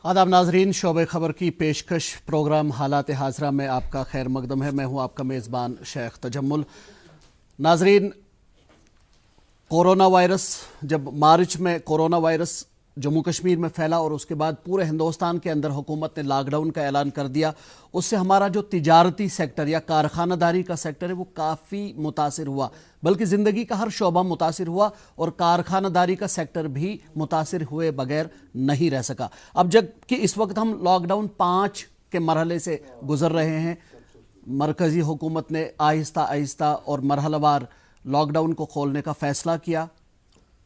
आदाब नाजरीन, शोबे खबर की पेशकश प्रोग्राम हालात हाजरा में आपका खैर मकदम है। मैं हूं आपका मेज़बान शेख तजम्मुल। नाजरीन, कोरोना वायरस, जब मार्च में कोरोना वायरस जम्मू कश्मीर में फैला और उसके बाद पूरे हिंदुस्तान के अंदर हुकूमत ने लॉकडाउन का ऐलान कर दिया, उससे हमारा जो तिजारती सेक्टर या कारखानादारी का सेक्टर है वो काफ़ी मुतासिर हुआ, बल्कि ज़िंदगी का हर शोबा मुतासिर हुआ और कारखानादारी का सेक्टर भी मुतासिर हुए बगैर नहीं रह सका। अब जबकि इस वक्त हम लॉकडाउन 5 के मरहले से गुजर रहे हैं, मरकज़ी हुकूमत ने आहिस्ता आहिस्ता और मरहलावार लॉकडाउन को खोलने का फ़ैसला किया।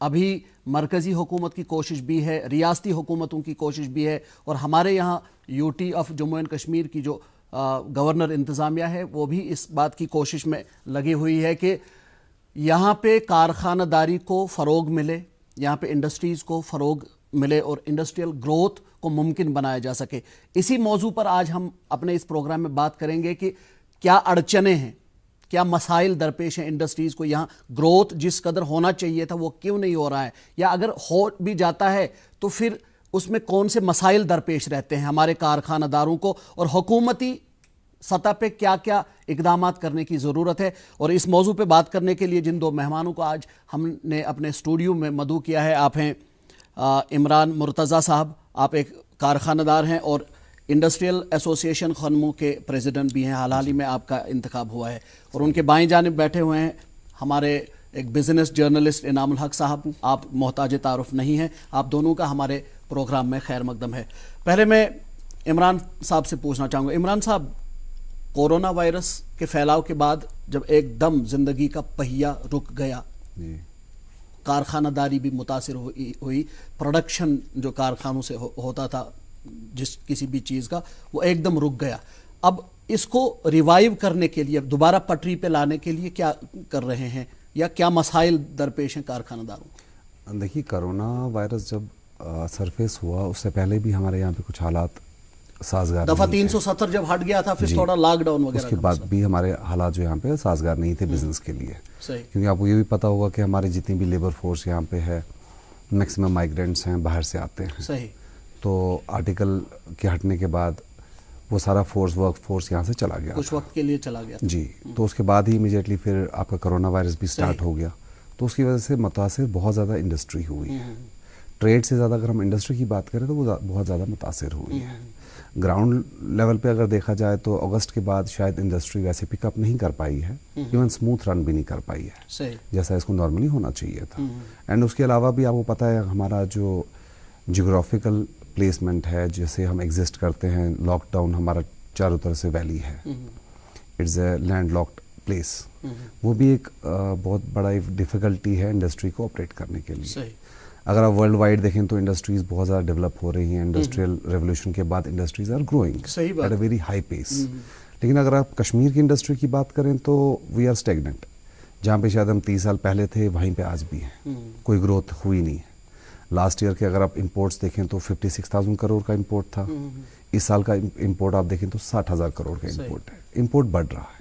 अभी मरकज़ी हुकूमत की कोशिश भी है, रियासती हुकूमतों की कोशिश भी है, और हमारे यहाँ UT of Jammu and Kashmir की जो गवर्नर इंतज़ामिया है वो भी इस बात की कोशिश में लगी हुई है कि यहाँ पे कारखानादारी को फ़रोग मिले, यहाँ पे इंडस्ट्रीज़ को फ़रोग मिले और इंडस्ट्रियल ग्रोथ को मुमकिन बनाया जा सके। इसी मौजू पर आज हम अपने इस प्रोग्राम में बात करेंगे कि क्या अड़चने हैं, क्या मसाइल दरपेश हैं इंडस्ट्रीज़ को, यहाँ ग्रोथ जिस कदर होना चाहिए था वो क्यों नहीं हो रहा है, या अगर हो भी जाता है तो फिर उसमें कौन से मसाइल दरपेश रहते हैं हमारे कारखानादारों को, और हुकूमती सतह पे क्या क्या इकदामात करने की ज़रूरत है। और इस मौजू पे बात करने के लिए जिन दो मेहमानों को आज हमने अपने स्टूडियो में मदऊ किया है, आप हैं इमरान मुर्तज़ा साहब, आप एक कारखानादार हैं और इंडस्ट्रियल एसोसिएशन खनमू के प्रेसिडेंट भी हैं, हाल ही में आपका इंतखाब हुआ है। और उनके बाएं जानिब बैठे हुए हैं हमारे एक बिज़नेस जर्नलिस्ट इनामुल हक साहब, आप मोहताज तारुफ नहीं हैं। आप दोनों का हमारे प्रोग्राम में खैर मकदम है। पहले मैं इमरान साहब से पूछना चाहूँगा, इमरान साहब, कोरोना वायरस के फैलाव के बाद जब एकदम ज़िंदगी का पहिया रुक गया, कारखानादारी भी मुतासिर हुई, प्रोडक्शन जो कारखानों से होता था जिस किसी भी चीज़ का, वो एकदम रुक गया। अब इसको रिवाइव करने के लिए, दोबारा पटरी पे लाने के लिए क्या कर रहे हैं, या क्या मसाइल दरपेश हैं कारखानादारों? देखिए, कोरोना वायरस जब सरफेस हुआ उससे पहले भी हमारे यहाँ पे कुछ हालात साजगार दफ़ा 370 जब हट गया था, फिर थोड़ा लॉकडाउन वगैरह, उसके बाद भी हमारे हालात जो यहाँ पे साजगार नहीं थे बिजनेस के लिए। सही। क्योंकि आपको ये भी पता होगा कि हमारी जितनी भी लेबर फोर्स यहाँ पे है, मैक्सिमम माइग्रेंट्स हैं, बाहर से आते हैं। सही। तो आर्टिकल के हटने के बाद वो सारा वर्क फोर्स यहाँ से चला गया, कुछ वक्त के लिए चला गया जी। तो उसके बाद ही इमीडिएटली फिर आपका कोरोना वायरस भी स्टार्ट हो गया, तो उसकी वजह से मुतासिर बहुत ज़्यादा इंडस्ट्री हुई है। ट्रेड से ज़्यादा अगर हम इंडस्ट्री की बात करें तो वो बहुत ज़्यादा मुतासिर हुई है। ग्राउंड लेवल पे अगर देखा जाए तो अगस्त के बाद शायद इंडस्ट्री वैसे पिकअप नहीं कर पाई है, इवन स्मूथ रन भी नहीं कर पाई है। सही। जैसा इसको नॉर्मली होना चाहिए था। एंड उसके अलावा भी आपको पता है हमारा जो जियोग्राफिकल प्लेसमेंट है, जैसे हम एग्जिस्ट करते हैं, लॉकडाउन हमारा चारों तरफ से वैली है, it's a land locked place, वो भी एक बहुत बड़ा डिफ़िकल्टी है इंडस्ट्री को ऑपरेट करने के लिए। सही। अगर आप वर्ल्ड वाइड देखें तो इंडस्ट्रीज़ बहुत ज़्यादा डेवलप हो रही हैं, इंडस्ट्रियल रेवोल्यूशन के बाद industries are growing at a very high pace. लेकिन अगर आप कश्मीर की इंडस्ट्री की बात करें तो वी आर स्टेगनेंट। जहाँ पे शायद हम 30 साल पहले थे वहीं पे आज भी हैं, कोई ग्रोथ हुई नहीं है। लास्ट ईयर के अगर आप इंपोर्ट्स देखें तो 56,000 करोड़ का इंपोर्ट था, इस साल का इंपोर्ट आप देखें तो 60,000 करोड़ का इंपोर्ट है। इंपोर्ट बढ़ रहा है।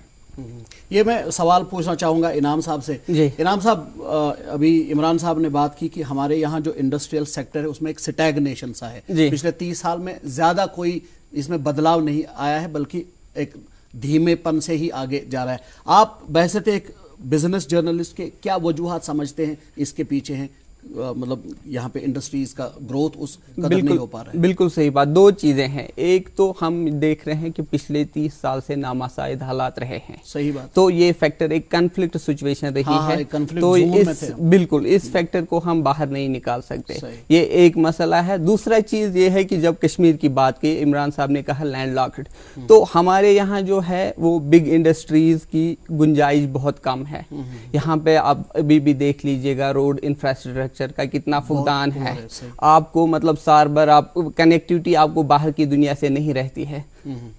ये मैं सवाल पूछना चाहूँगा इनाम साहब से। इनाम साहब, अभी इमरान साहब ने बात की कि हमारे यहाँ जो इंडस्ट्रियल सेक्टर है उसमें एक स्टैग्नेशन सा है, पिछले 30 साल में ज़्यादा कोई इसमें बदलाव नहीं आया है, बल्कि एक धीमेपन से ही आगे जा रहा है। आप बहसते एक बिजनेस जर्नलिस्ट के क्या वजूहात समझते हैं इसके पीछे हैं, मतलब यहाँ पे इंडस्ट्रीज का ग्रोथ उस कदर नहीं हो पा रहा है? बिल्कुल सही बात। दो चीजें हैं, एक तो हम देख रहे हैं कि पिछले 30 साल से नामासाइद हालात रहे हैं। सही बात। तो ये फैक्टर एक कन्फ्लिक्ट सिचुएशन रही है, तो बिल्कुल इस फैक्टर को हम बाहर नहीं निकाल सकते, ये एक मसला है। दूसरा चीज ये है कि जब कश्मीर की बात की, इमरान साहब ने कहा लैंड लॉक्ड, तो हमारे यहाँ जो है वो बिग इंडस्ट्रीज की गुंजाइश बहुत कम है। यहाँ पे आप अभी भी देख लीजिएगा रोड इंफ्रास्ट्रक्चर का कितना फुकदान है, आपको मतलब सार भर आप कनेक्टिविटी आपको बाहर की दुनिया से नहीं रहती है,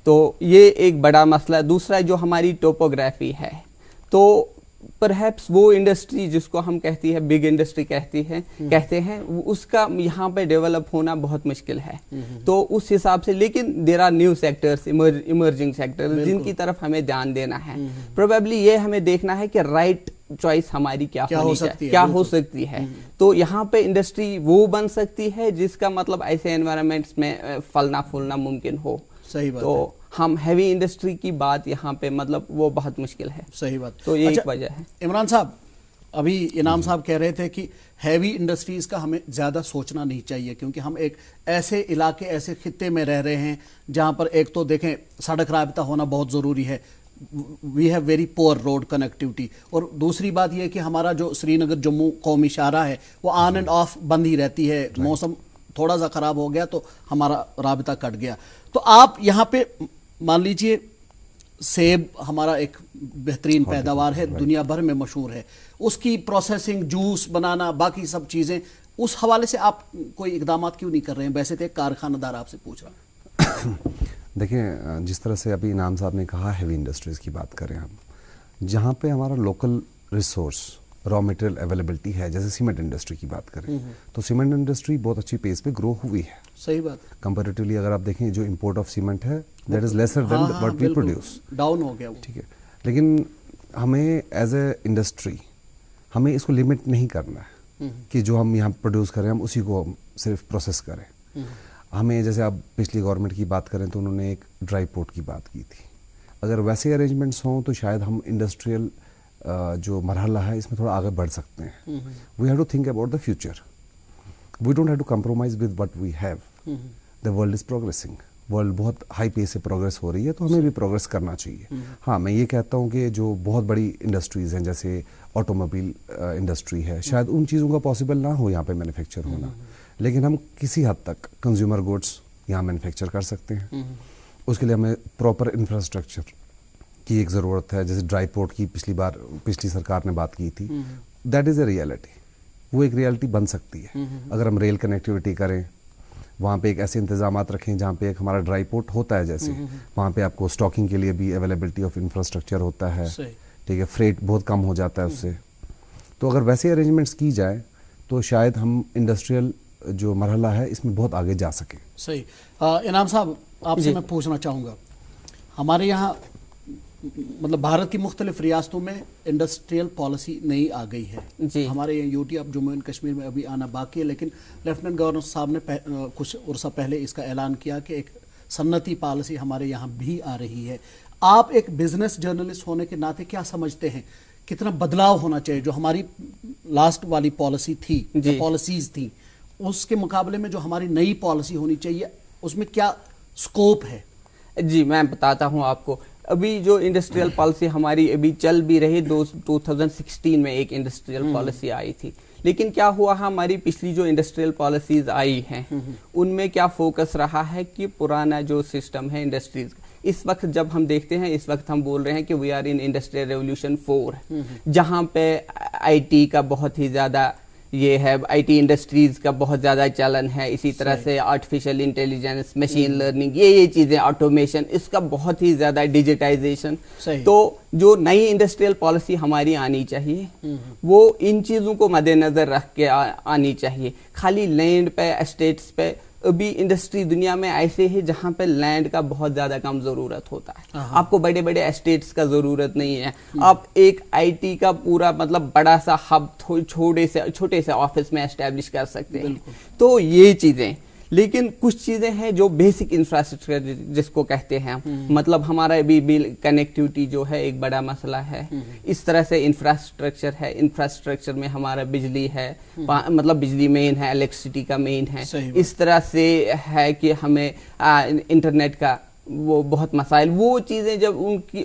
तो ये एक बड़ा मसला है। दूसरा जो हमारी टोपोग्राफी है, तो परहैप्स वो इंडस्ट्री जिसको हम कहती है बिग इंडस्ट्री कहते हैं उसका यहाँ पे डेवलप होना बहुत मुश्किल है। तो उस हिसाब से, लेकिन there are new sectors, emerging sectors जिनकी तरफ हमें ध्यान देना है। प्रोबेबली ये हमें देखना है कि राइट चॉइस हमारी क्या हो सकती है। तो यहाँ पे इंडस्ट्री वो बन सकती है जिसका मतलब ऐसे एनवायरनमेंट्स में फलना फूलना मुमकिन हो। सही बात तो है। हम हैवी इंडस्ट्री की बात यहाँ पे मतलब वो बहुत मुश्किल है। सही बात। तो ये एक वजह है। इमरान साहब, अभी इनाम साहब कह रहे थे कि हैवी इंडस्ट्रीज का हमें ज़्यादा सोचना नहीं चाहिए, क्योंकि हम एक ऐसे इलाके, ऐसे खित्ते में रह रहे हैं जहाँ पर एक तो देखें सड़क राबता होना बहुत ज़रूरी है, we have very poor road connectivity, और दूसरी बात यह कि हमारा जो श्रीनगर जम्मू कौमी शाहराह है वो ऑन एंड ऑफ बंद ही रहती है, मौसम थोड़ा सा ख़राब हो गया तो हमारा राबता कट गया। तो आप यहाँ पे मान लीजिए सेब हमारा एक बेहतरीन पैदावार है, दुनिया भर में मशहूर है, उसकी प्रोसेसिंग, जूस बनाना, बाकी सब चीज़ें, उस हवाले से आप कोई इकदाम क्यों नहीं कर रहे हैं? वैसे तो एक कारखानादार आपसे पूछ रहा हूँ। देखिए, जिस तरह से अभी इनाम साहब ने कहा हैवी इंडस्ट्रीज़ की बात करें हम, जहाँ पे हमारा local resource raw material availability है, जैसे सीमेंट इंडस्ट्री की बात करें तो सीमेंट इंडस्ट्री बहुत अच्छी पेस पे ग्रो हुई है। सही बात। कंपैरेटिवली अगर आप देखें जो इंपोर्ट ऑफ सीमेंट है that is lesser than what we produce, down हो गया वो। ठीक है, लेकिन हमें एज ए इंडस्ट्री हमें इसको लिमिट नहीं करना है कि जो हम यहाँ प्रोड्यूस करें हम उसी को सिर्फ प्रोसेस करें। हमें, जैसे आप पिछली गवर्नमेंट की बात करें तो उन्होंने एक ड्राई पोर्ट की बात की थी, अगर वैसे अरेंजमेंट्स हों तो शायद हम इंडस्ट्रियल जो मरहला है इसमें थोड़ा आगे बढ़ सकते हैं। We have to think about the future, we don't have to compromise with what we have. The world is progressing, world बहुत हाई पेस से प्रोग्रेस हो रही है, तो हमें भी प्रोग्रेस करना चाहिए। हाँ, मैं ये कहता हूँ कि जो बहुत बड़ी इंडस्ट्रीज़ हैं जैसे ऑटोमोबाइल इंडस्ट्री है, शायद उन चीज़ों का पॉसिबल ना हो यहाँ पे मैन्युफैक्चर होना, लेकिन हम किसी हद तक कंज्यूमर गुड्स यहाँ मैन्युफैक्चर कर सकते हैं। उसके लिए हमें प्रॉपर इंफ्रास्ट्रक्चर की एक ज़रूरत है, जैसे ड्राई पोर्ट की पिछली सरकार ने बात की थी, दैट इज़ ए रियलिटी, वो एक रियलिटी बन सकती है अगर हम रेल कनेक्टिविटी करें, वहाँ पे एक ऐसे इंतजामात रखें जहाँ पे एक हमारा ड्राई पोर्ट होता है, जैसे वहाँ पे आपको स्टॉकिंग के लिए भी अवेलेबिलिटी ऑफ इंफ्रास्ट्रक्चर होता है, ठीक है, फ्रेट बहुत कम हो जाता है उससे। तो अगर वैसे अरेंजमेंट्स की जाए तो शायद हम इंडस्ट्रियल जो मरहला है इसमें बहुत आगे जा सके। सही। इनाम साहब, आपसे मैं पूछना चाहूँगा, हमारे यहाँ मतलब भारत की मुख्तलिफ रियासतों में इंडस्ट्रियल पॉलिसी नई आ गई है जी। हमारे यहाँ यूटी अब जम्मू एंड कश्मीर में अभी आना बाकी है, लेकिन लेफ्टिनेंट गवर्नर साहब ने कुछ अरसा पहले इसका ऐलान किया कि एक सन्नती पॉलिसी हमारे यहाँ भी आ रही है। आप एक बिजनेस जर्नलिस्ट होने के नाते क्या समझते हैं, कितना बदलाव होना चाहिए? जो हमारी लास्ट वाली पॉलिसी थी, जो पॉलिसीज थी, उसके मुकाबले में जो हमारी नई पॉलिसी होनी चाहिए उसमें क्या स्कोप है? जी, मैं बताता हूँ आपको। अभी जो इंडस्ट्रियल पॉलिसी हमारी अभी चल भी रही, 2016 में एक इंडस्ट्रियल पॉलिसी आई थी, लेकिन क्या हुआ, हमारी पिछली जो इंडस्ट्रियल पॉलिसीज आई हैं उनमें क्या फोकस रहा है कि पुराना जो सिस्टम है इंडस्ट्रीज, इस वक्त जब हम देखते हैं, इस वक्त हम बोल रहे हैं कि we are in industrial revolution 4, जहाँ पे आईटी का बहुत ही ज़्यादा ये है, आईटी इंडस्ट्रीज का बहुत ज़्यादा चलन है, इसी तरह से आर्टिफिशियल इंटेलिजेंस, मशीन लर्निंग, ये चीज़ें, ऑटोमेशन, इसका बहुत ही ज़्यादा डिजिटाइजेशन। तो जो नई इंडस्ट्रियल पॉलिसी हमारी आनी चाहिए वो इन चीज़ों को मद्देनज़र रख के आनी चाहिए। खाली लैंड पे, एस्टेट्स पे, अभी इंडस्ट्री दुनिया में ऐसे है जहाँ पे लैंड का बहुत ज्यादा कम जरूरत होता है, आपको बड़े बड़े एस्टेट्स का जरूरत नहीं है, आप एक आईटी का पूरा मतलब बड़ा सा हब छोटे से ऑफिस में एस्टेब्लिश कर सकते हैं। तो ये चीजें, लेकिन कुछ चीजें हैं जो बेसिक इंफ्रास्ट्रक्चर जिसको कहते हैं हम, मतलब हमारा भी कनेक्टिविटी जो है एक बड़ा मसला है। इस तरह से इंफ्रास्ट्रक्चर है, इंफ्रास्ट्रक्चर में हमारा बिजली है, मतलब बिजली मेन है, इलेक्ट्रिसिटी का मेन है, इस तरह से है कि हमें इंटरनेट का वो बहुत मसाइल, वो चीज़ें जब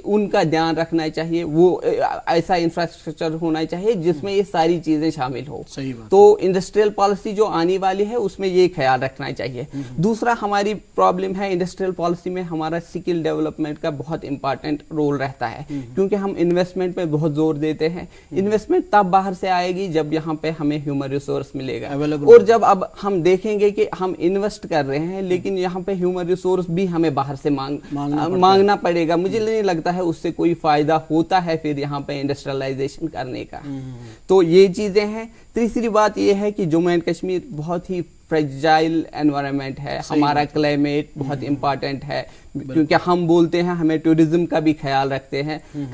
उनका ध्यान रखना चाहिए, वो ऐसा इंफ्रास्ट्रक्चर होना चाहिए जिसमें ये सारी चीज़ें शामिल हो। तो इंडस्ट्रियल पॉलिसी जो आने वाली है उसमें ये ख्याल रखना चाहिए। दूसरा हमारी प्रॉब्लम है इंडस्ट्रियल पॉलिसी में, हमारा स्किल डेवलपमेंट का बहुत इंपॉर्टेंट रोल रहता है, क्योंकि हम इन्वेस्टमेंट पे बहुत जोर देते हैं। इन्वेस्टमेंट तब बाहर से आएगी जब यहाँ पे हमें ह्यूमन रिसोर्स मिलेगा, और जब अब हम देखेंगे कि हम इन्वेस्ट कर रहे हैं लेकिन यहाँ पे ह्यूमन रिसोर्स भी हमें बाहर से मांगना पड़ेगा। मुझे नहीं लगता है उससे कोई फायदा होता है फिर यहाँ पे इंडस्ट्रियलाइजेशन करने का। तो ये चीजें हैं। तीसरी बात ये है कि जम्मू एंड कश्मीर बहुत ही फ्रेजाइल एनवायरनमेंट है, हमारा क्लाइमेट बहुत इम्पोर्टेंट है, क्योंकि हम बोलते हैं हमें टूरिज्म का भी ख्याल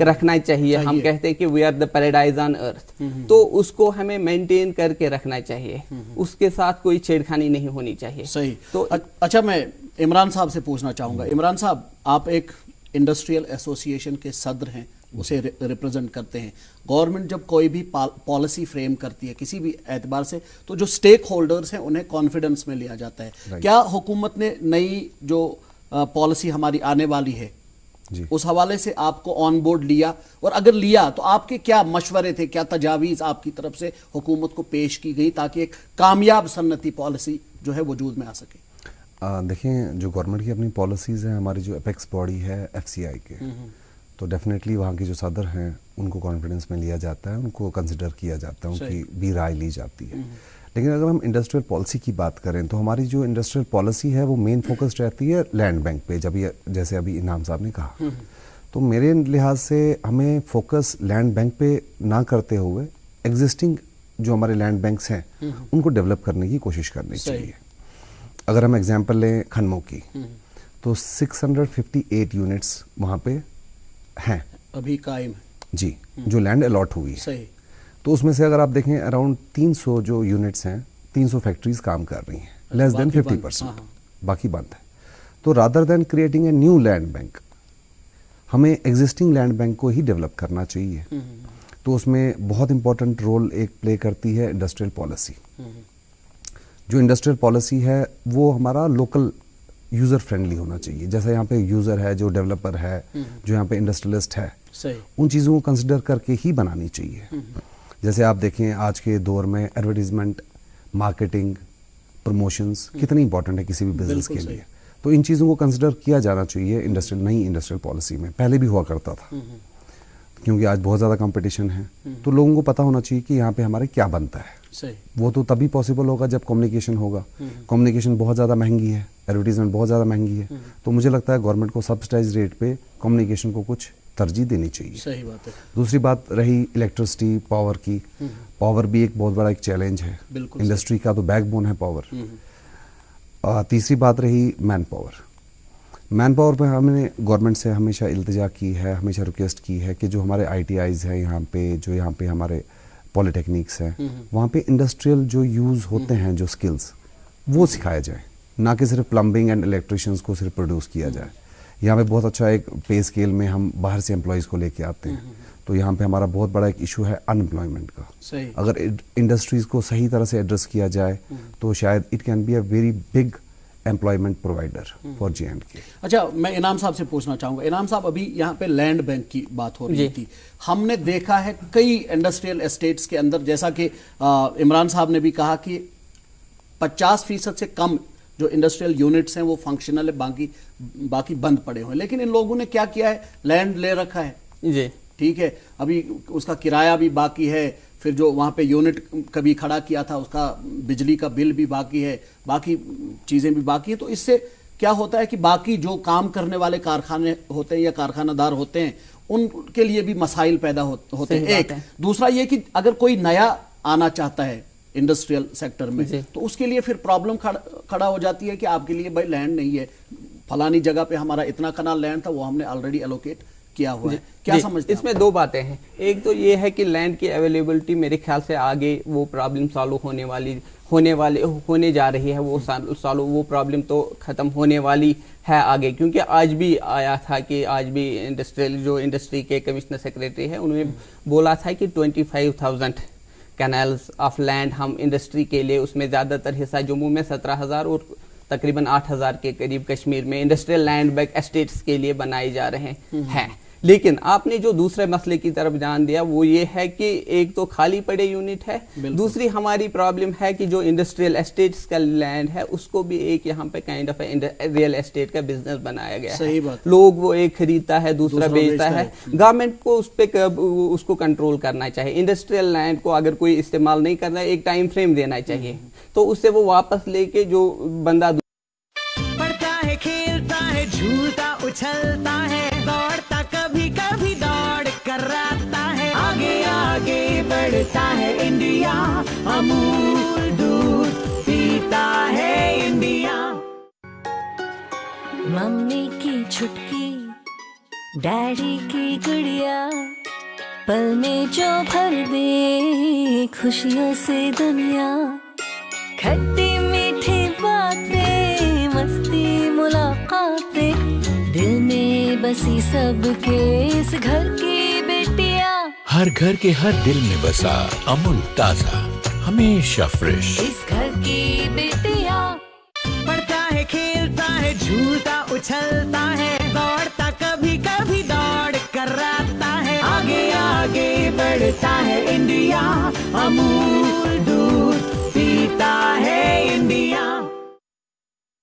रखना चाहिए। हम कहते हैं कि we are the paradise on earth, तो उसको हमें मेंटेन करके रखना चाहिए, उसके साथ कोई छेड़खानी नहीं होनी चाहिए। सही। तो अच्छा, मैं इमरान साहब से पूछना चाहूंगा। इमरान साहब, आप एक इंडस्ट्रियल एसोसिएशन के सदर हैं, उसे रिप्रेजेंट करते हैं। गवर्नमेंट जब कोई भी पॉलिसी फ्रेम करती है किसी भी एतबार से, तो जो स्टेक होल्डर्स हैं उन्हें कॉन्फिडेंस में लिया जाता है। क्या हुकूमत ने नई जो पॉलिसी हमारी आने वाली है जी, उस हवाले से आपको ऑन बोर्ड लिया, और अगर लिया तो आपके क्या मशवरे थे, क्या तजावीज़ आपकी तरफ से हुकूमत को पेश की गई ताकि एक कामयाब सन्नती पॉलिसी जो है वजूद में आ सके? देखें, जो गवर्नमेंट की अपनी पॉलिसीज़ हैं, हमारी जो एपेक्स बॉडी है FCI के, तो डेफिनेटली वहाँ के जो सदर हैं उनको कॉन्फिडेंस में लिया जाता है, उनको कंसिडर किया जाता है, उनकी भी राय ली जाती है। लेकिन अगर हम इंडस्ट्रियल पॉलिसी की बात करें तो हमारी जो इंडस्ट्रियल पॉलिसी है वो मेन फोकस रहती है लैंड बैंक पे, जैसे अभी इनाम साहब ने कहा। तो मेरे लिहाज से हमें फोकस लैंड बैंक पे ना करते हुए एग्जिस्टिंग जो हमारे लैंड बैंक्स हैं उनको डेवलप करने की कोशिश करनी चाहिए। अगर हम एग्जाम्पल लें खनमो की, तो 658 यूनिट्स वहाँ पे हैं अभी कायम जी, जो लैंड अलॉट हुई है। सही। तो उसमें से अगर आप देखें अराउंड 300 जो यूनिट्स हैं, 300 फैक्ट्रीज काम कर रही हैं, लेस देन 50%, बाकी बंद है। तो rather than creating a new land bank, हमें एग्जिस्टिंग लैंड बैंक को ही डेवलप करना चाहिए। तो उसमें बहुत इंपॉर्टेंट रोल एक प्ले करती है इंडस्ट्रियल पॉलिसी। जो इंडस्ट्रियल पॉलिसी है वो हमारा लोकल यूज़र फ्रेंडली होना चाहिए। जैसे यहाँ पे यूज़र है, जो डेवलपर है, जो यहाँ पे इंडस्ट्रियलिस्ट है, उन चीज़ों को कंसिडर करके ही बनानी चाहिए। जैसे आप देखें आज के दौर में एडवर्टीजमेंट, मार्केटिंग, प्रमोशंस कितनी इंपॉर्टेंट है किसी भी बिजनेस के लिए। तो इन चीज़ों को कंसिडर किया जाना चाहिए नई इंडस्ट्रियल पॉलिसी में। पहले भी हुआ करता था, क्योंकि आज बहुत ज़्यादा कंपटीशन है, तो लोगों को पता होना चाहिए कि यहाँ पे हमारे क्या बनता है। सही। वो तो तभी पॉसिबल होगा जब कम्युनिकेशन होगा। कम्युनिकेशन बहुत ज़्यादा महंगी है, एडवर्टीजमेंट बहुत ज़्यादा महंगी है, तो मुझे लगता है गवर्नमेंट को सब्सिडाइज रेट पे कम्युनिकेशन को कुछ तरजीह देनी चाहिए। सही बात है। दूसरी बात रही इलेक्ट्रिसिटी, पावर की। पावर भी एक बहुत बड़ा एक चैलेंज है, इंडस्ट्री का तो बैकबोन है पावर। तीसरी बात रही मैन पावर। मैन पावर पे हमने गवर्नमेंट से हमेशा इल्तिजा की है, हमेशा रिक्वेस्ट की है कि जो हमारे ITIs हैं यहाँ पे, जो यहाँ पे हमारे पॉलिटेक्निक्स हैं, वहाँ पे इंडस्ट्रियल जो यूज़ होते हैं, जो स्किल्स, वो सिखाया जाए, ना कि सिर्फ प्लम्बिंग एंड इलेक्ट्रिशियंस को सिर्फ प्रोड्यूस किया जाए। यहाँ पे बहुत अच्छा एक पे स्केल में हम बाहर से एम्प्लॉयज़ को लेके आते हैं, तो यहाँ पे हमारा बहुत बड़ा एक इशू है अनएम्प्लॉयमेंट का। सही। अगर इंडस्ट्रीज़ को सही तरह से एड्रेस किया जाए तो शायद it can be a very big employment provider for J&K। अच्छा, मैं इनाम साहब से पूछना चाहूँगा। इनाम साहब, अभी यहाँ पे लैंड बैंक की बात हो रही थी। हमने देखा है कई इंडस्ट्रियल एस्टेट्स के अंदर, जैसा कि इमरान साहब ने भी कहा कि 50% से कम जो इंडस्ट्रियल यूनिट्स हैं वो फंक्शनल है, बाकी बंद पड़े हुए हैं। लेकिन इन लोगों ने क्या किया है, लैंड ले रखा है जी, ठीक है, अभी उसका किराया भी बाकी है, फिर जो वहाँ पे यूनिट कभी खड़ा किया था उसका बिजली का बिल भी बाकी है, बाकी चीज़ें भी बाकी हैं। तो इससे क्या होता है कि बाकी जो काम करने वाले कारखाने होते हैं या कारखानादार होते हैं उनके लिए भी मसाइल पैदा होते हैं। एक दूसरा ये कि अगर कोई नया आना चाहता है इंडस्ट्रियल सेक्टर में तो उसके लिए फिर प्रॉब्लम खड़ा हो जाती है कि आपके लिए भाई लैंड नहीं है, फलानी जगह पे हमारा इतना कनाल लैंड था वो हमने ऑलरेडी एलोकेट किया हुआ है। क्या समझते हैं? इसमें दो बातें हैं। एक तो ये है कि लैंड की अवेलेबिलिटी मेरे ख्याल से आगे वो प्रॉब्लम सॉल्व होने जा रही है, वो प्रॉब्लम तो खत्म होने वाली है आगे, क्योंकि आज भी आया था कि आज भी इंडस्ट्री के कमिश्नर सेक्रेटरी है उन्होंने बोला था कि 25,000 कैनाल्स ऑफ लैंड हम इंडस्ट्री के लिए, उसमें ज़्यादातर हिस्सा जम्मू में 17,000 और तकरीबन 8,000 के करीब कश्मीर में इंडस्ट्रियल लैंड बैंक एस्टेट्स के लिए बनाए जा रहे हैं। लेकिन आपने जो दूसरे मसले की तरफ ध्यान दिया वो ये है कि एक तो खाली पड़े यूनिट है, दूसरी हमारी प्रॉब्लम है कि जो इंडस्ट्रियल एस्टेट्स का लैंड है उसको भी एक यहाँ पे काइंड ऑफ रियल एस्टेट का बिजनेस बनाया गया है। लोग वो एक खरीदता है, दूसरा बेचता है। गवर्नमेंट को उसको कंट्रोल करना चाहिए। इंडस्ट्रियल लैंड को अगर कोई इस्तेमाल नहीं करना है, एक टाइम फ्रेम देना चाहिए, तो उससे वो वापस लेके जो बंदा पढ़ता है, खेलता है, झूलता उछलता है, दौड़ता कभी कभी दौड़ कर आता है, आगे आगे बढ़ता है इंडिया, अमूल दूध पीता है इंडिया। मम्मी की छुटकी, डैडी की गुड़िया, पल में जो भर दे खुशियों से दुनिया, खट्टी मीठी बातें, मस्ती मुलाकातें, दिल में बसी सबके इस घर की बेटियां, हर घर के हर दिल में बसा अमूल ताजा, हमेशा फ्रेश। इस घर की बेटियां। पढ़ता है, खेलता है, झूलता उछलता है, दौड़ता कभी कभी दौड़ कर आता है, आगे आगे बढ़ता है इंडिया, अमूल दूध पीता है इंडिया।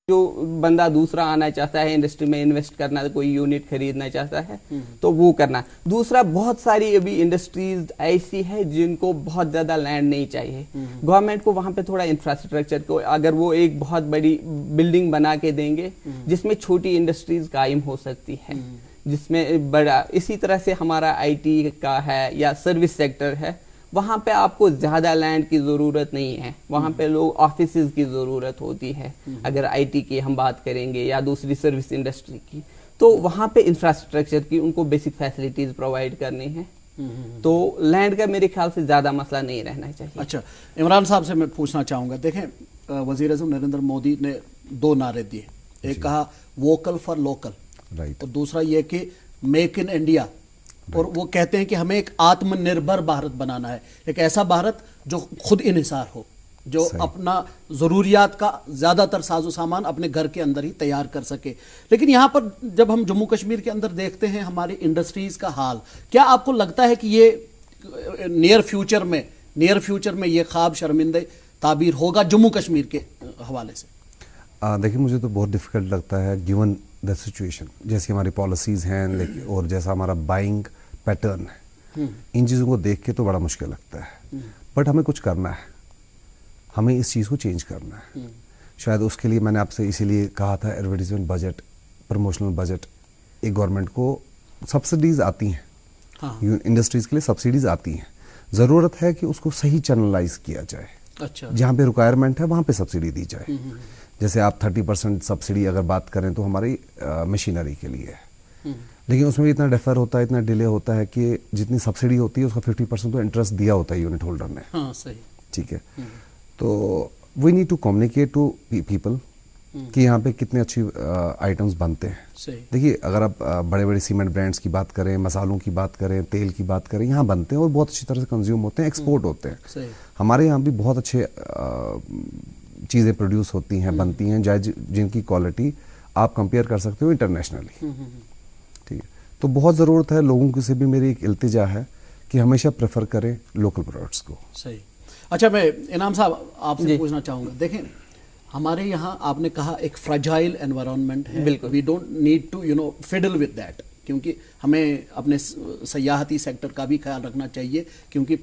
जो बंदा दूसरा आना चाहता है, इंडस्ट्री में इन्वेस्ट करना, कोई यूनिट खरीदना चाहता है तो वो करना। दूसरा, बहुत सारी अभी इंडस्ट्रीज ऐसी है जिनको बहुत ज्यादा लैंड नहीं चाहिए, गवर्नमेंट को वहां पे थोड़ा इंफ्रास्ट्रक्चर को, अगर वो एक बहुत बड़ी बिल्डिंग बना के देंगे जिसमें छोटी इंडस्ट्रीज कायम हो सकती है, जिसमें बड़ा, इसी तरह से हमारा आईटी का है या सर्विस सेक्टर है, वहाँ पे आपको ज्यादा लैंड की जरूरत नहीं है, वहाँ पे लोग ऑफिसेज की जरूरत होती है। अगर आईटी की हम बात करेंगे या दूसरी सर्विस इंडस्ट्री की, तो वहाँ पे इंफ्रास्ट्रक्चर की उनको बेसिक फैसिलिटीज प्रोवाइड करनी है, तो लैंड का मेरे ख्याल से ज्यादा मसला नहीं रहना चाहिए। अच्छा, इमरान साहब से मैं पूछना चाहूंगा, देखें वजीर आज़म नरेंद्र मोदी ने 2 नारे दिए, एक कहा वोकल फॉर लोकल, राइट, और दूसरा ये कि मेक इन इंडिया, और वो कहते हैं कि हमें एक आत्मनिर्भर भारत बनाना है, एक ऐसा भारत जो खुद इन्हिसार हो, जो अपना ज़रूरियात का ज़्यादातर साजो सामान अपने घर के अंदर ही तैयार कर सके। लेकिन यहाँ पर जब हम जम्मू कश्मीर के अंदर देखते हैं हमारी इंडस्ट्रीज़ का हाल, क्या आपको लगता है कि ये नियर फ्यूचर में ये ख्वाब शर्मिंदे ताबीर होगा जम्मू कश्मीर के हवाले से? देखिए, मुझे तो बहुत डिफ़िकल्ट लगता है गिवन द सिचुएशन, जैसी हमारी पॉलिसीज़ हैं और जैसा हमारा बाइंग पैटर्न है, इन चीज़ों को देख के तो बड़ा मुश्किल लगता है। बट हमें कुछ करना है, हमें इस चीज़ को चेंज करना है। शायद उसके लिए मैंने आपसे इसीलिए कहा था एडवर्टीजमेंट बजट, प्रमोशनल बजट, एक गवर्नमेंट को सब्सिडीज़ आती हैं, इंडस्ट्रीज़ के लिए सब्सिडीज़ आती हैं, ज़रूरत है कि उसको सही चैनलाइज किया जाए। अच्छा, जहाँ पे रिक्वायरमेंट है वहाँ पे सब्सिडी दी जाए। जैसे आप 30% सब्सिडी अगर बात करें तो हमारी मशीनरी के लिए है, लेकिन उसमें भी इतना डिफर होता है, इतना डिले होता है कि जितनी सब्सिडी होती है उसका 50% तो इंटरेस्ट दिया होता है यूनिट होल्डर ने। हाँ, सही, ठीक है। तो we need to communicate to people कि यहाँ पे कितने अच्छी आइटम्स बनते हैं। देखिए, अगर आप बड़े बड़े सीमेंट ब्रांड्स की बात करें, मसालों की बात करें, तेल की बात करें, यहाँ बनते हैं और बहुत अच्छी तरह से कंज्यूम होते हैं, एक्सपोर्ट होते हैं। हमारे यहाँ भी बहुत अच्छे चीज़ें प्रोड्यूस होती हैं, बनती हैं, जिनकी क्वालिटी आप कंपेयर कर सकते हो इंटरनेशनली। ठीक है, तो बहुत ज़रूरत है, लोगों की से भी मेरी एक इल्तिजा है कि हमेशा प्रेफर करें लोकल प्रोडक्ट्स को। सही। अच्छा, मैं इनाम साहब आपसे पूछना चाहूँगा, देखें हमारे यहाँ आपने कहा एक फ्रेजाइल एनवायरनमेंट है, we don't need to fiddle with that, क्योंकि हमें अपने सयाहती सेक्टर का भी ख्याल रखना चाहिए, क्योंकि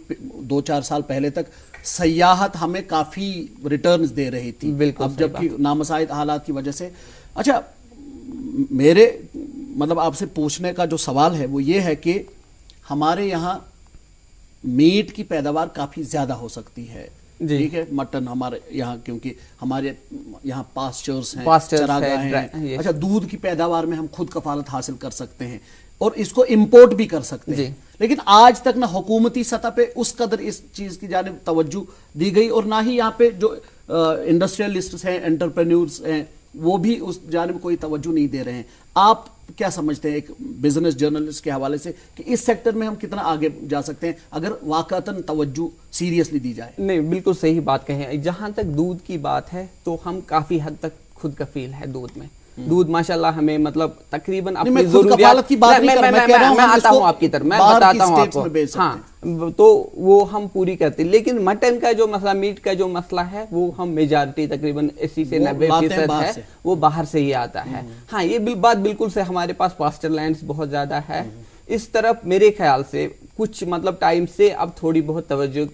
2-4 साल पहले तक सयाहत हमें काफ़ी रिटर्न्स दे रही थी, अब जबकि नामसाइद हालात की वजह से। अच्छा, मेरे मतलब आपसे पूछने का जो सवाल है वो ये है कि हमारे यहाँ मीट की पैदावार काफ़ी ज़्यादा हो सकती है, ठीक है, मटन हमारे यहाँ, क्योंकि हमारे यहाँ पास्चर्स हैं, चरागाह हैं। अच्छा, दूध की पैदावार में हम खुद कफालत हासिल कर सकते हैं और इसको इंपोर्ट भी कर सकते हैं, लेकिन आज तक ना हुकूमती सतह पे उस कदर इस चीज़ की जानिब तवज्जो दी गई, और ना ही यहाँ पे जो इंडस्ट्रियलिस्ट्स हैं, एंटरप्रेन्योर्स हैं, वो भी उस जानिब कोई तवज्जो नहीं दे रहे हैं। आप क्या समझते हैं एक बिजनेस जर्नलिस्ट के हवाले से कि इस सेक्टर में हम कितना आगे जा सकते हैं अगर वाकतन तवज्जो सीरियसली दी जाए? नहीं, बिल्कुल सही बात कहें। जहां तक दूध की बात है तो हम काफी हद तक खुद कफील है दूध में। दूध माशाल्लाह हमें मतलब तकरीबन अपनी ज़रूरियात की बात नहीं कर रहा, मैं आता हूँ आपकी तरफ, मैं बताता हूँ आपको। हाँ, तो वो हम पूरी करते हैं, लेकिन मटन का जो मसला, मीट का जो मसला है, वो हम मेजॉरिटी तकरीबन 80 से 90% है वो बाहर से ही आता है। हाँ, ये बात बिल्कुल से, हमारे पास पास्चर लैंड्स बहुत ज्यादा है इस तरफ। मेरे ख्याल से कुछ मतलब टाइम से अब थोड़ी बहुत तवज्जो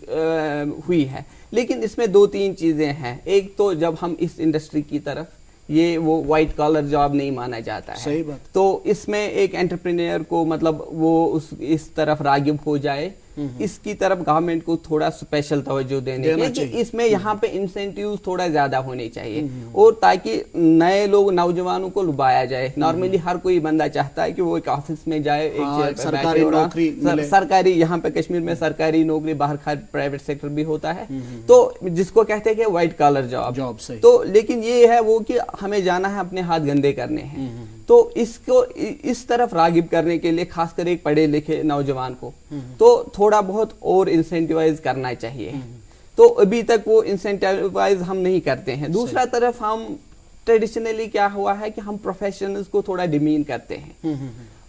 हुई है, लेकिन इसमें 2-3 चीजें हैं। एक तो जब हम इस इंडस्ट्री की तरफ یہ وہ وائٹ کالر جاب نہیں مانا جاتا ہے. صحیح بات. تو اس میں ایک انٹرپرینئر کو مطلب وہ اس طرف راغب ہو جائے, اس کی طرف گورنمنٹ کو تھوڑا اسپیشل توجہ دینے کی, اس میں یہاں پہ انسینٹیوز تھوڑا زیادہ ہونے چاہیے, اور تاکہ نئے لوگ نوجوانوں کو لبایا جائے. نارملی ہر کوئی بندہ چاہتا ہے کہ وہ ایک آفس میں جائے, ایک سرکاری نوکری, سرکاری, یہاں پہ کشمیر میں سرکاری نوکری, باہر پرائیویٹ سیکٹر بھی ہوتا ہے, تو جس کو کہتے ہیں کہ وائٹ کالر جاب. تو لیکن یہ ہے وہ کہ ہمیں جانا ہے اپنے ہاتھ گندے کرنے ہیں, تو اس کو اس طرف راغب کرنے کے لیے خاص کر ایک پڑھے لکھے نوجوان کو تو تھوڑا بہت اور انسینٹیوائز کرنا چاہیے. تو ابھی تک وہ انسینٹیوائز ہم نہیں کرتے ہیں. دوسرا طرف ہم ٹریڈیشنلی کیا ہوا ہے کہ ہم پروفیشنلز کو تھوڑا ڈیمین کرتے ہیں.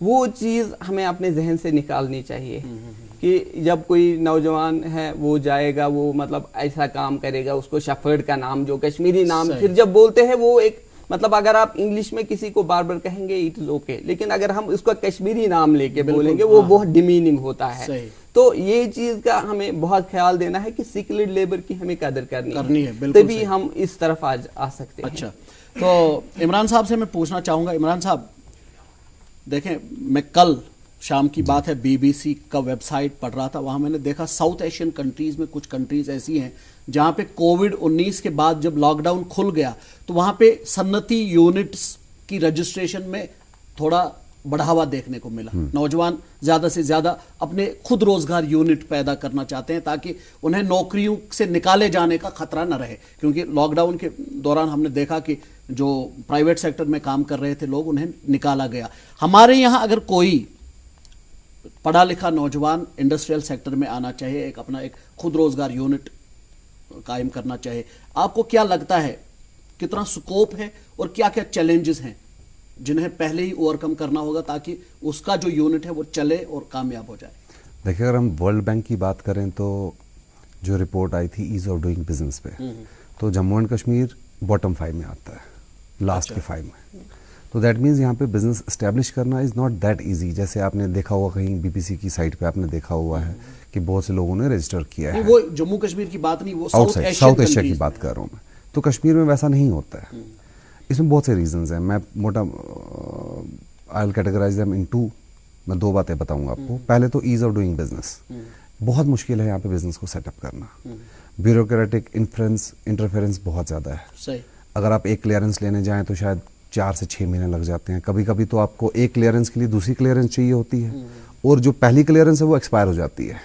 وہ چیز ہمیں اپنے ذہن سے نکالنی چاہیے کہ جب کوئی نوجوان ہے وہ جائے گا, وہ مطلب ایسا کام کرے گا, اس کو شفرڈ کا نام جو کشمیری نام پھر جب بولتے ہیں وہ ایک مطلب اگر آپ انگلش میں کسی کو باربر کہیں گے اٹ از اوکے, لیکن اگر ہم اس کا کشمیری نام لے کے بولیں گے وہ بہت ڈیمیننگ ہوتا ہے. تو یہ چیز کا ہمیں بہت خیال دینا ہے کہ سکلڈ لیبر کی ہمیں قدر کرنی ہے, تبھی ہم اس طرف آ سکتے ہیں. اچھا, تو عمران صاحب سے میں پوچھنا چاہوں گا. عمران صاحب دیکھیں, میں کل شام کی بات ہے BBC کا ویب سائٹ پڑھ رہا تھا, وہاں میں نے دیکھا ساؤتھ ایشین کنٹریز میں کچھ کنٹریز ایسی ہیں جہاں پہ کووڈ-19 کے بعد جب لاک ڈاؤن کھل گیا تو وہاں پہ صنعتی یونٹس کی رجسٹریشن میں تھوڑا بڑھاوا دیکھنے کو ملا. نوجوان زیادہ سے زیادہ اپنے خود روزگار یونٹ پیدا کرنا چاہتے ہیں تاکہ انہیں نوکریوں سے نکالے جانے کا خطرہ نہ رہے, کیونکہ لاک ڈاؤن کے دوران ہم نے دیکھا کہ جو پرائیویٹ سیکٹر میں کام کر رہے تھے لوگ, انہیں نکالا گیا. ہمارے یہاں اگر کوئی پڑھا لکھا نوجوان انڈسٹریل سیکٹر میں آنا چاہے, ایک اپنا ایک خود روزگار یونٹ قائم کرنا چاہے, آپ کو کیا لگتا ہے کتنا سکوپ ہے اور کیا کیا چیلنجز ہیں جنہیں پہلے ہی اوور کم کرنا ہوگا تاکہ اس کا جو یونٹ ہے وہ چلے اور کامیاب ہو جائے؟ دیکھیں, اگر ہم ورلڈ بینک کی بات کریں تو جو رپورٹ آئی تھی ایز آف ڈوئنگ بزنس پہ, تو جموں اینڈ کشمیر باٹم 5 میں آتا ہے, لاسٹ کے 5 میں. تو دیٹ مینس یہاں پہ بزنس اسٹیبلش کرنا از ناٹ دیٹ ایزی. جیسے آپ نے دیکھا ہوا کہیں BBC کی سائٹ پہ آپ نے دیکھا ہوا ہے کہ بہت سے لوگوں نے رجسٹر کیا ہے. وہ جموں کشمیر کی بات نہیں, وہ ساؤتھ ایشیا کی بات کر رہا ہوں میں. تو کشمیر میں ویسا نہیں ہوتا ہے. اس میں بہت سے ریزنز ہیں, میں موٹا آئی ول کیٹیگرائز دیم ان 2. میں 2 باتیں بتاؤں گا آپ کو. پہلے تو ایز آف ڈوئنگ بزنس, بہت مشکل ہے یہاں پہ بزنس کو سیٹ اپ کرنا. بیوروکریٹک انٹرفیرنس بہت زیادہ ہے. اگر آپ ایک کلیئرنس لینے جائیں تو شاید 4 سے 6 مہینے لگ جاتے ہیں. کبھی کبھی تو آپ کو ایک کلیئرنس کے لیے دوسری کلیئرنس چاہیے ہوتی ہے, اور جو پہلی کلیئرنس ہے وہ ایکسپائر ہو جاتی ہے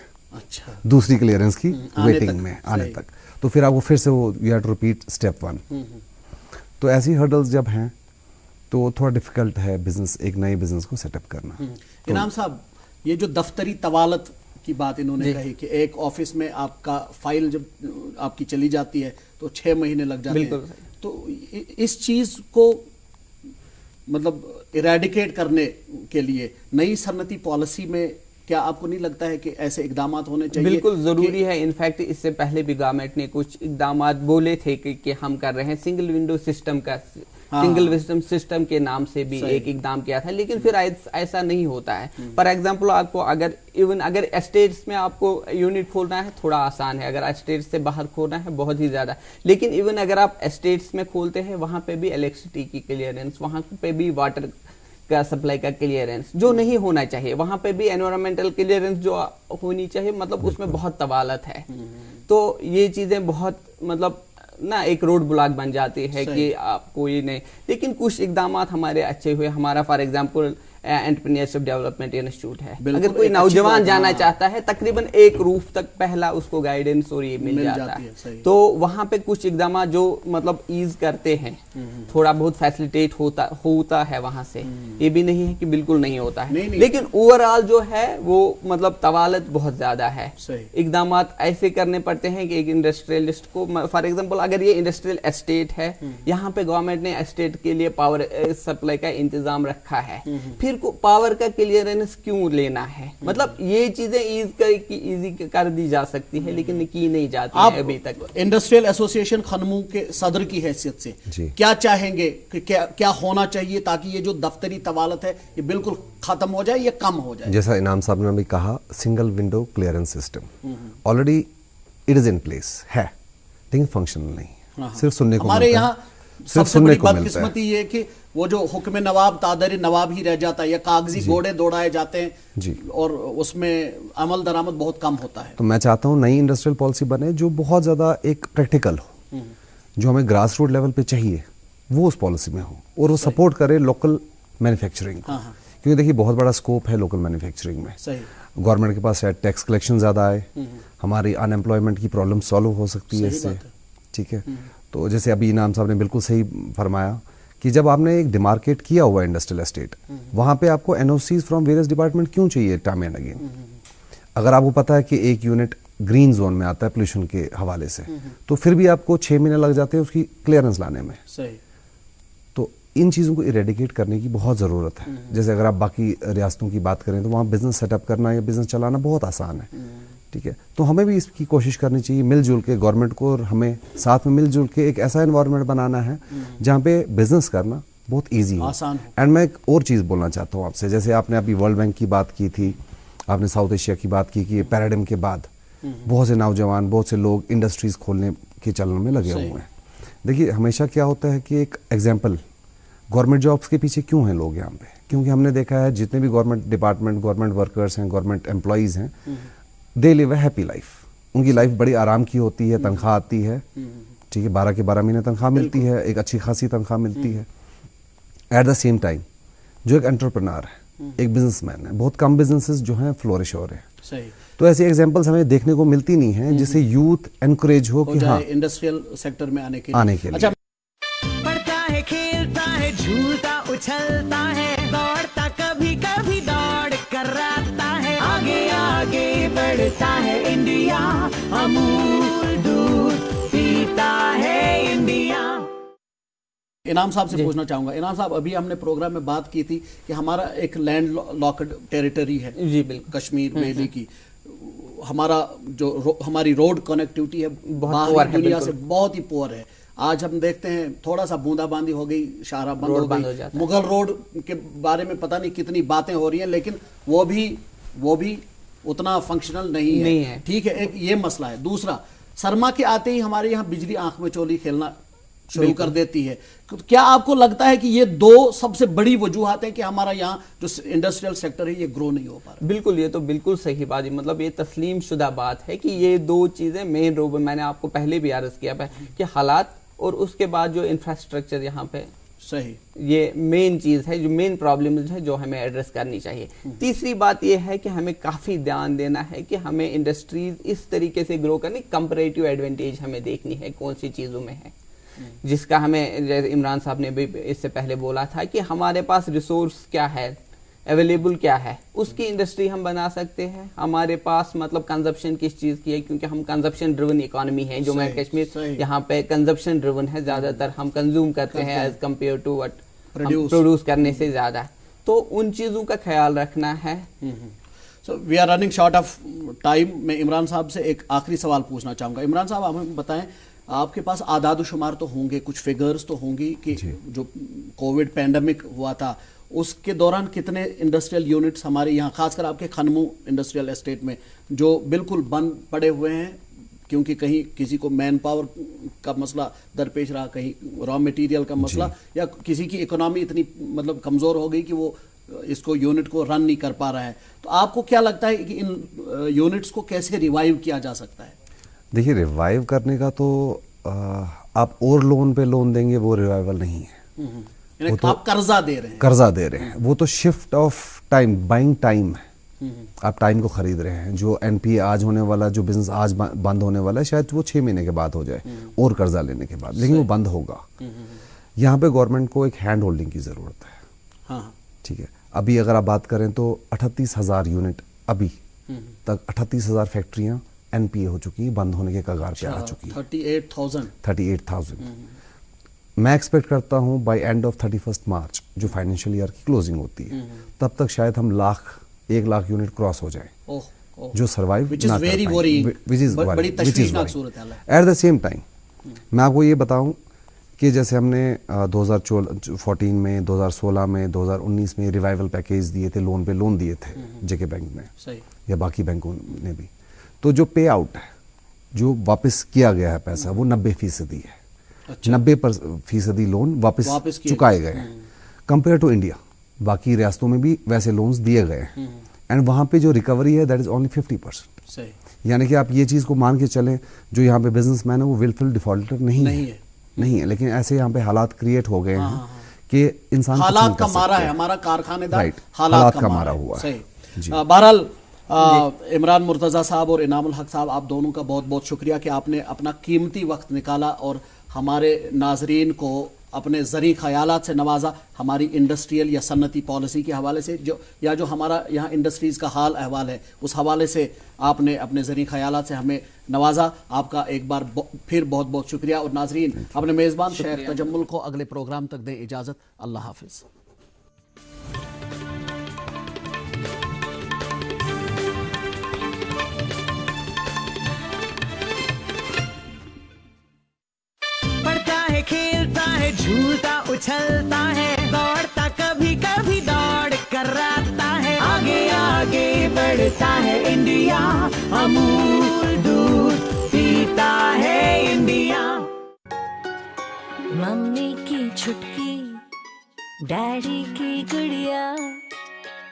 دوسری کلیئرنس کی ویٹنگ میں آنے تک. تو پھر آپ کو پھر سے وہ you have to repeat step 1. تو ایسی ہرڈلز جب ہیں تو تھوڑا ڈیفیکلٹ ہے بزنس, ایک نئے بزنس کو سیٹ اپ کرنا. انعام صاحب, یہ جو دفتری طوالت کی بات انہوں نے کہی کہ ایک آفس میں آپ کا فائل جب آپ کی چلی جاتی ہے تو 6 مہینے لگ جاتے ہیں, تو اس چیز کو مطلب ایریڈیکیٹ کرنے کے لیے نئی صنعتی پالیسی میں کیا آپ کو نہیں لگتا ہے کہ ایسے اقدامات ہونے چاہیے؟ بالکل ضروری ہے. انفیکٹ اس سے پہلے بھی گورنمنٹ نے کچھ اقدامات بولے تھے کہ ہم کر رہے ہیں. سنگل ونڈو سسٹم کا, سنگل ونڈو سسٹم کے نام سے بھی ایک اقدام کیا تھا, لیکن پھر ایسا نہیں ہوتا ہے. فار ایگزامپل آپ کو اگر اسٹیٹس میں آپ کو یونٹ کھولنا ہے تھوڑا آسان ہے, اگر اسٹیٹس سے باہر کھولنا ہے بہت ہی زیادہ. لیکن ایون اگر آپ اسٹیٹس میں کھولتے ہیں وہاں پہ بھی الیکٹریسٹی کی کلیئرنس, وہاں پہ بھی واٹر کا سپلائی کا کلیئرنس جو نہیں ہونا چاہیے, وہاں پہ بھی انوائرمنٹل کلیئرنس جو ہونی چاہیے, مطلب اس میں بہت طوالت ہے. تو یہ چیزیں بہت مطلب نا ایک روڈ بلاک بن جاتی ہے کہ آپ کو یہ نہیں. لیکن کچھ اقدامات ہمارے اچھے ہوئے. ہمارا for example entrepreneurship development institute ہے, اگر کوئی نوجوان جانا چاہتا ہے تقریباً 1 روف تک پہلا اس کو گائیڈنس اور یہ مل جاتا ہے. تو وہاں پہ کچھ اقدامات جو مطلب ایز کرتے ہیں, تھوڑا بہت فیسلیٹیٹ ہوتا ہے وہاں سے. یہ بھی نہیں ہے کہ بالکل نہیں ہوتا ہے, لیکن اوور آل جو ہے وہ مطلب طوالت بہت زیادہ ہے. اقدامات ایسے کرنے پڑتے ہیں کہ ایک انڈسٹریلسٹ کو, فار ایگزامپل اگر یہ انڈسٹریل اسٹیٹ ہے, یہاں پہ گورنمنٹ نے اسٹیٹ کے لیے پاور سپلائی کا انتظام رکھا ہے, پھر پاور کا کلیئرنس کیوں لینا ہے؟ مطلب یہ چیزیں ایزی کر دی جا سکتی ہے لیکن کی نہیں جاتی ہے ابھی تک. انڈسٹریل ایسوسی ایشن خنمو کے صدر کی حیثیت سے کیا چاہیں گے کہ کیا ہونا چاہیے تاکہ یہ جو دفتری طوالت ہے یہ بالکل ختم ہو جائے یا کم ہو جائے؟ جیسا انعام صاحب نے بھی کہا, single window clearance system already it is in place ہے, لیکن فنکشنل نہیں, صرف سننے کو. ہمارے یہاں सबसे बड़ी बदकिस्मती ये कि वो जो हुक्म नवाब तादर नवाब ही रह जाता है, या कागजी घोड़े दौड़ाए जाते हैं जी, और उसमें अमल दरामद बहुत कम होता है। तो मैं चाहता हूँ नई इंडस्ट्रियल पॉलिसी बने जो बहुत ज़्यादा एक प्रैक्टिकल हो, जो हमें ग्रास रूट लेवल पे चाहिए वो उस पॉलिसी में हो, और वो सपोर्ट करे लोकल मैन्युफैक्चरिंग को, क्योंकि देखिए बहुत बड़ा स्कोप है लोकल मैन्युफैक्चरिंग में। सही, गवर्नमेंट के पास शायद टैक्स कलेक्शन ज़्यादा आए, हमारी अनएम्प्लॉयमेंट की प्रॉब्लम सॉल्व हो सकती है इससे, ठीक है। तो जैसे अभी इनाम साहब ने बिल्कुल सही फरमाया कि जब आपने एक डिमार्केट किया हुआ इंडस्ट्रियल एस्टेट, वहाँ पे आपको एनओसीज फ्रॉम वेरियस डिपार्टमेंट क्यों चाहिए टाइम एंड अगेन? अगर आपको पता है कि एक यूनिट ग्रीन जोन में आता है पोल्यूशन के हवाले से, तो फिर भी आपको 6 महीने लग जाते हैं उसकी क्लियरेंस लाने में। सही। तो इन चीज़ों को इरेडिकेट करने की बहुत ज़रूरत है। जैसे अगर आप बाकी रियासतों की बात करें तो वहाँ बिजनेस सेटअप करना या बिजनेस चलाना बहुत आसान है, ठीक है। तो हमें भी इसकी कोशिश करनी चाहिए मिलजुल के, गवर्नमेंट को और हमें साथ में मिलजुल के एक ऐसा एनवायरनमेंट बनाना है जहाँ पे बिजनेस करना बहुत ईजी हो, आसान हो। एंड मैं एक और चीज़ बोलना चाहता हूँ आपसे, जैसे आपने अभी वर्ल्ड बैंक की बात की थी, आपने साउथ एशिया की बात की कि पैराडिम के बाद बहुत से नौजवान, बहुत से लोग इंडस्ट्रीज खोलने के चलन में लगे हुए हैं। देखिए हमेशा क्या होता है कि एक एग्जाम्पल, गवर्नमेंट जॉब्स के पीछे क्यों हैं लोग यहाँ पे? क्योंकि हमने देखा है जितने भी गवर्नमेंट डिपार्टमेंट, गवर्नमेंट वर्कर्स हैं, गवर्नमेंट एम्प्लॉयज़ हैं, they live a happy life. उनकी लाइफ बड़ी आराम की होती है, तनख्वाह आती है, ठीक है, 12 के 12 महीने तनख्वाह मिलती है, एक अच्छी खासी तनख्वाह मिलती है। एट द सेम टाइम जो एक एंटरप्रेन्योर है, एक बिजनेसमैन है, बहुत कम बिजनेसेस जो हैं फ्लोरिश हो रहे हैं। सही। तो ऐसी एग्जांपल्स हमें देखने को मिलती नहीं है जिससे यूथ एनकरेज हो कि हाँ इंडस्ट्रियल सेक्टर में आने के लिए। अच्छा, पढ़ता है, खेलता है, झूलता उछलता है, दौड़ता कभी कभी दौड़ कराता है, आगे आगे बढ़ता है इंडिया, अमूल दूध पीता है इंडिया। इनाम साहब से पूछना चाहूंगा, इनाम साहब अभी हमने प्रोग्राम में बात की थी कि हमारा एक लैंड लॉक्ड टेरिटरी है जी बिल्कुल, कश्मीर बेली की, हमारा जो हमारी रोड कनेक्टिविटी है बाहरी दुनिया से बहुत ही पुअर है। आज हम देखते हैं थोड़ा सा बूंदाबांदी हो गई, शाहरा बंद हो गई, मुगल रोड के बारे में पता नहीं कितनी बातें हो रही हैं, लेकिन वो भी उतना फंक्शनल नहीं है। ठीक है, एक ये मसला है। दूसरा, सरमा के आते ही हमारे यहाँ बिजली आंख में चोली खेलना शुरू कर देती है। क्या आपको लगता है कि ये दो सबसे बड़ी वजूहात हैं कि हमारा यहाँ जो इंडस्ट्रियल सेक्टर है ये ग्रो नहीं हो पा रहा? बिल्कुल, ये तो बिल्कुल सही बात है, मतलब ये तस्लीम शुदा बात है कि ये दो चीजें मेन रोड, मैंने आपको पहले भी अर्ज किया है कि हालात और उसके बाद जो इंफ्रास्ट्रक्चर यहाँ पे, सही, ये मेन चीज है, जो मेन प्रॉब्लम है जो हमें एड्रेस करनी चाहिए। तीसरी बात ये है कि हमें काफी ध्यान देना है कि हमें इंडस्ट्रीज इस तरीके से ग्रो करनी, कंपैरेटिव एडवांटेज हमें देखनी है कौन सी चीजों में है, जिसका हमें, जैसे इमरान साहब ने भी इससे पहले बोला था कि हमारे पास रिसोर्स क्या है, अवेलेबल क्या है, उसकी इंडस्ट्री हम बना सकते हैं। हमारे पास मतलब कंजप्शन किस चीज की है, क्योंकि हम कंजप्शन ड्रिवन इकोनॉमी है, जो मैं कश्मीर यहाँ पे कंजप्शन ड्रिवन है, ज्यादातर हम कंज्यूम करते हैं as compared to what produce करने से ज्यादा, तो उन चीजों का ख्याल रखना है। So we are running short of time. मैं इमरान साहब से एक आखिरी सवाल पूछना चाहूंगा। इमरान साहब, हमें बताएं, आपके पास आदाद शुमार तो होंगे, कुछ फिगर्स तो होंगी कि जो कोविड पैंडेमिक हुआ था उसके दौरान कितने इंडस्ट्रियल यूनिट्स हमारे यहाँ, खासकर आपके खनमू इंडस्ट्रियल एस्टेट में, जो बिल्कुल बंद पड़े हुए हैं क्योंकि कहीं किसी को मैन पावर का मसला दरपेश रहा, कहीं रॉ मटेरियल का मसला, या किसी की इकोनॉमी इतनी मतलब कमज़ोर हो गई कि वो इसको यूनिट को रन नहीं कर पा रहा है। तो आपको क्या लगता है कि इन यूनिट्स को कैसे रिवाइव किया जा सकता है? देखिए, रिवाइव करने का तो आप और लोन पे लोन देंगे वो रिवाइवल नहीं है, वो तो आप कर्जा दे रहे हैं, वो तो shift of time, buying time है। आप टाइम को खरीद रहे हैं। जो एनपीए आज होने वाला, जो बिजनेस आज बंद होने वाला है, शायद वो 6 महीने के बाद हो जाए और कर्जा लेने के बाद, लेकिन वो बंद होगा। यहाँ पे गवर्नमेंट को एक हैंड होल्डिंग की जरूरत है। हाँ, ठीक है। अभी अगर आप बात करें तो 38,000 यूनिट अभी तक, 38,000 फैक्ट्रियां एनपीए हो चुकी है, बंद होने के कगार पे आ चुकी है। 38,000। मैं एक्सपेक्ट करता हूं बाय एंड ऑफ 31 मार्च जो फाइनेंशियल ईयर की क्लोजिंग होती है, तब तक शायद हम 1 लाख यूनिट क्रॉस हो जाए जो सर्वाइव ना कर पाए। एट द सेम टाइम मैं आपको ये बताऊं कि जैसे हमने 2014 में, 2016 में, 2019 में रिवाइवल पैकेज दिए थे, लोन पे लोन दिए थे जेके बैंक ने या बाकी बैंकों ने भी, तो जो पे आउट है, जो वापस किया गया है पैसा, वो 90% है। 90% लोन वापस चुकाए गए हैं कंपेयर टू इंडिया. बाकी रियासतों में भी वैसे लोन्स दिए गए हैं एंड वहाँ पे जो रिकवरी है दैट इज ओनली 50%. यानी कि आप ये चीज़ को मान के चलें, जो यहाँ पे बिजनेसमैन है वो विलफुल डिफॉल्टर नहीं है, लेकिन ऐसे यहाँ पे हालात क्रिएट हो गए हैं कि इंसान हालात का मारा है, हमारा कारखानेदार हालात का मारा हुआ है. बहरहाल इमरान मुर्तज़ा साहब और इनामुल हक साहब, आप दोनों का बहुत बहुत शुक्रिया कि आपने अपना कीमती वक्त निकाला और हमारे नाजरीन को अपने ज़री ख्यालात से नवाजा, हमारी इंडस्ट्रियल या सन्नती पॉलिसी के हवाले से जो हमारा यहाँ इंडस्ट्रीज़ का हाल अहवाल है उस हवाले से आपने अपने ज़री ख्यालात से हमें नवाजा. आपका एक बार फिर बहुत बहुत शुक्रिया. और नाजरीन, अपने मेज़बान शेख तजम्मुल को अगले प्रोग्राम तक दें इजाज़त. अल्लाह हाफिज़. खेलता है, झूलता उछलता है, दौड़ता कभी कभी दौड़ कराता है, आगे आगे बढ़ता है इंडिया, अमूल दूध पीता है इंडिया. मम्मी की छुटकी, डैडी की गुड़िया,